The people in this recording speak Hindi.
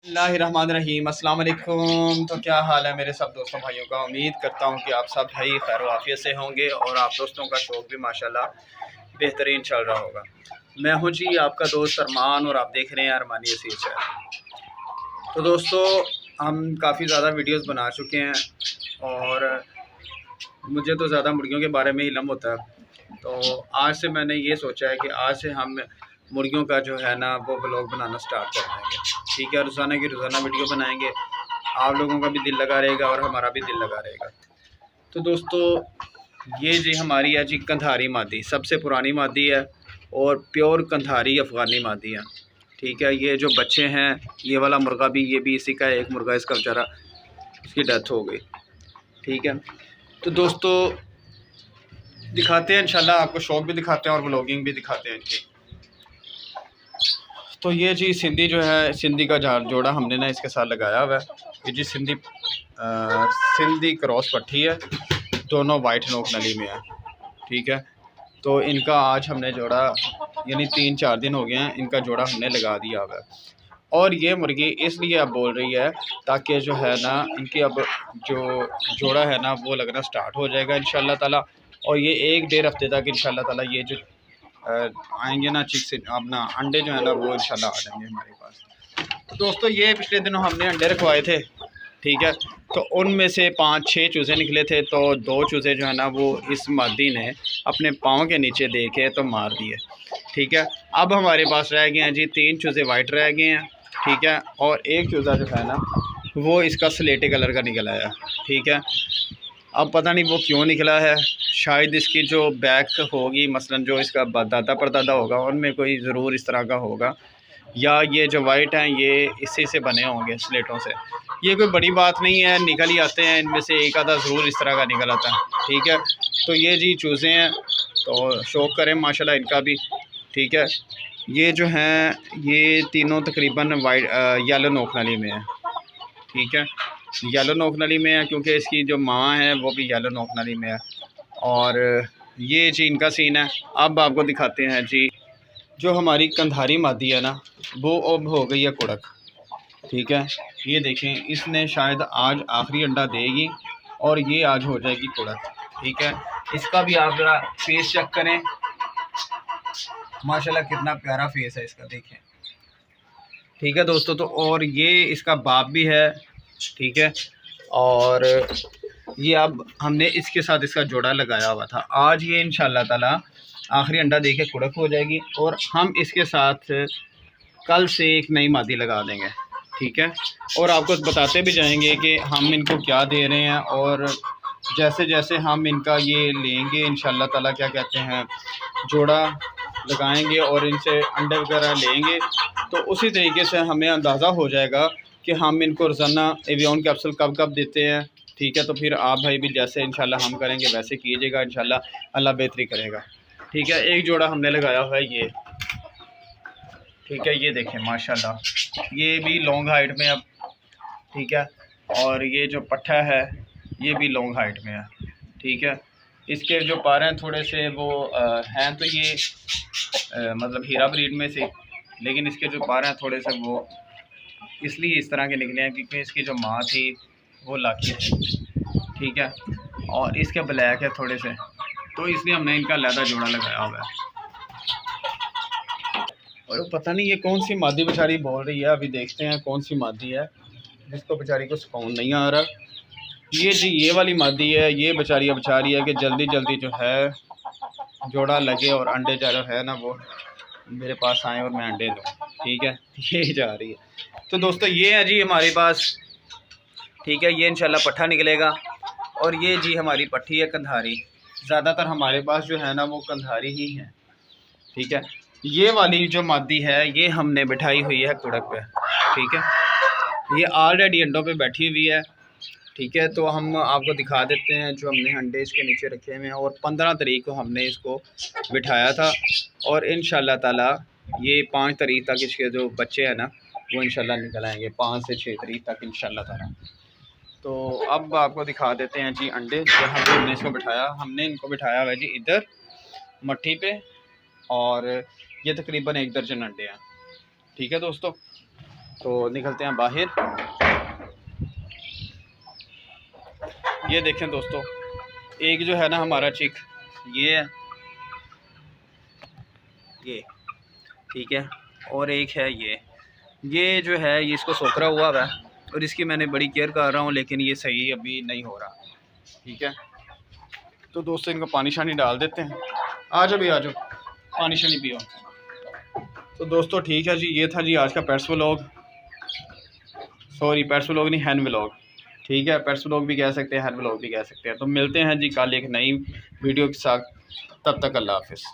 बिस्मिल्लाहिर्रहमानिर्रहीम अस्सलाम वालेकुम। तो क्या हाल है मेरे सब दोस्तों भाइयों का। उम्मीद करता हूँ कि आप सब भाई खैर वाफियत से होंगे और आप दोस्तों का शौक़ भी माशाल्लाह बेहतरीन चल रहा होगा। मैं हूँ जी आपका दोस्त अरमान और आप देख रहे हैं अरमानी असीर चैनल। तो दोस्तों हम काफ़ी ज़्यादा वीडियोस बना चुके हैं और मुझे तो ज़्यादा मुर्गियों के बारे में ही इल्म होता है। तो आज से मैंने ये सोचा है कि आज से हम मुर्गियों का जो है ना वो व्लॉग बनाना स्टार्ट कर देंगे। ठीक है, रोज़ाना की रोज़ाना वीडियो बनाएंगे। आप लोगों का भी दिल लगा रहेगा और हमारा भी दिल लगा रहेगा। तो दोस्तों ये जी हमारी है जी कंधारी मादी, सबसे पुरानी मादी है और प्योर कंधारी अफ़गानी मादी है। ठीक है, ये जो बच्चे हैं ये वाला मुर्गा भी ये भी इसी का है। एक मुर्गा इसका बेचारा उसकी डेथ हो गई। ठीक है, तो दोस्तों दिखाते हैं इंशाल्लाह, आपको शौक भी दिखाते हैं और व्लॉगिंग भी दिखाते हैं इनकी। तो ये जी सिंधी जो है, सिंधी का जोड़ा हमने ना इसके साथ लगाया हुआ है। ये जी सिंधी क्रॉस पट्टी है, दोनों वाइट नोक नली में है। ठीक है, तो इनका आज हमने जोड़ा यानी 3-4 दिन हो गए हैं इनका जोड़ा हमने लगा दिया हुआ है। और ये मुर्गी इसलिए अब बोल रही है ताकि जो है ना इनकी अब जो जोड़ा है ना वो लगना स्टार्ट हो जाएगा इंशाल्लाह ताला। और ये 1-1.5 हफ्ते तक इंशाल्लाह ताला ये जो आएंगे ना चिक से अपना अंडे जो है ना वो इंशाल्लाह आ जाएंगे हमारे पास। तो दोस्तों ये पिछले दिनों हमने अंडे रखवाए थे। ठीक है, तो उनमें से 5-6 चूज़े निकले थे, तो 2 चूज़े जो है ना वो इस मादी ने अपने पाँव के नीचे देखे तो मार दिए। ठीक है, अब हमारे पास रह गए हैं जी 3 चूज़े वाइट रह गए हैं। ठीक है, और एक चूज़ा जो है ना वो इसका स्लेटी कलर का निकल आया। ठीक है, अब पता नहीं वो क्यों निकला है। शायद इसकी जो बैक होगी मसलन जो इसका दादा परदादा होगा उनमें कोई ज़रूर इस तरह का होगा, या ये जो वाइट हैं ये इसी से बने होंगे स्लेटों से। ये कोई बड़ी बात नहीं है, निकल ही आते हैं, इनमें से एक आधा ज़रूर इस तरह का निकल आता है। ठीक है, तो ये जी चूज़े हैं तो शौक़ करें माशाल्लाह इनका भी। ठीक है, ये जो हैं ये तीनों तकरीबन वाइट येलो नोक नली में है। ठीक है, येलो नोक नली में है क्योंकि इसकी जो माँ है वो भी येलो नोक नली में है। और ये जी इनका सीन है। अब आपको दिखाते हैं जी जो हमारी कंधारी मादी है ना वो अब हो गई है कुड़क। ठीक है, ये देखें इसने शायद आज आखिरी अंडा देगी और ये आज हो जाएगी कुड़क। ठीक है, इसका भी आप ज़रा फेस चेक करें, माशाल्लाह कितना प्यारा फेस है इसका, देखें। ठीक है दोस्तों, तो और ये इसका बाप भी है। ठीक है, और ये अब हमने इसके साथ इसका जोड़ा लगाया हुआ था। आज ये इंशाल्लाह ताला आखिरी अंडा देके कुड़क हो जाएगी और हम इसके साथ कल से एक नई मादी लगा देंगे। ठीक है, और आपको बताते भी जाएंगे कि हम इनको क्या दे रहे हैं और जैसे जैसे हम इनका ये लेंगे इंशाल्लाह ताला क्या कहते हैं जोड़ा लगाएंगे और इनसे अंडे वगैरह लेंगे तो उसी तरीके से हमें अंदाज़ा हो जाएगा कि हम इनको रोज़ाना एवियन कैप्सूल कब कब देते हैं। ठीक है, तो फिर आप भाई भी जैसे इंशाल्लाह हम करेंगे वैसे कीजिएगा, इंशाल्लाह अल्लाह बेहतरी करेगा। ठीक है, एक जोड़ा हमने लगाया हुआ है ये। ठीक है, ये देखें माशाल्लाह ये भी लॉन्ग हाइट में अब। ठीक है, और ये जो पट्ठा है ये भी लॉन्ग हाइट में है। ठीक है, इसके जो पार हैं थोड़े से वो हैं तो ये मतलब हीरा ब्रीड में से, लेकिन इसके जो पार हैं थोड़े से वो इसलिए इस तरह के निकले हैं क्योंकि इसकी जो माँ थी वो लाखी थी। ठीक है, और इसके ब्लैक है थोड़े से, तो इसलिए हमने इनका लहदा जोड़ा लगाया हुआ है। और पता नहीं ये कौन सी मादी बेचारी बोल रही है, अभी देखते हैं कौन सी मादी है जिसको बेचारी को सुकून नहीं आ रहा। ये जी ये वाली मादी है, ये बेचारी है कि जल्दी जल्दी जो है जोड़ा लगे और अंडे जो है ना वो मेरे पास आए और मैं अंडे दूँ। ठीक है, ये जा रही है। तो दोस्तों ये है जी हमारे पास। ठीक है, ये इंशाल्लाह पट्ठा निकलेगा। और ये जी हमारी पट्टी है कंधारी, ज़्यादातर हमारे पास जो है ना वो कंधारी ही है। ठीक है, ये वाली जो मादी है ये हमने बिठाई हुई है कुड़क पे। ठीक है, ये ऑलरेडी अंडों पे बैठी हुई है। ठीक है, तो हम आपको दिखा देते हैं जो हमने अंडे इसके नीचे रखे हुए हैं और 15 तारीख को हमने इसको बिठाया था और इंशाल्लाह ताला ये 5 तारीख तक इसके जो बच्चे हैं ना वो इंशाल्लाह निकल आएंगे, 5 से 6 तारीख तक इंशाल्लाह ताला। तो अब आपको दिखा देते हैं जी अंडे जहाँ पे हमने इसको बिठाया। हमने इनको बिठाया हुआ है जी इधर मट्टी पे और ये तकरीबन 1 दर्जन अंडे हैं। ठीक है दोस्तों, तो निकलते हैं बाहर। ये देखें दोस्तों, एक जो है ना हमारा चिक ये है, ये ठीक है, और एक है ये जो है ये इसको सोकरा हुआ है और इसकी मैंने बड़ी केयर कर रहा हूँ, लेकिन ये सही अभी नहीं हो रहा। ठीक है, तो दोस्तों इनको पानी शानी डाल देते हैं। आ जाओ भी, आ जाओ, पानी शानी पियो। तो दोस्तों ठीक है जी, ये था जी आज का pets vlog. Sorry, pets vlog नहीं, हैन व्लॉग। ठीक है, पेट्स व्लॉग भी कह सकते हैं, हैन व्लॉग भी कह सकते हैं। तो मिलते हैं जी कल एक नई वीडियो के साथ, तब तक अल्लाह हाफिज़।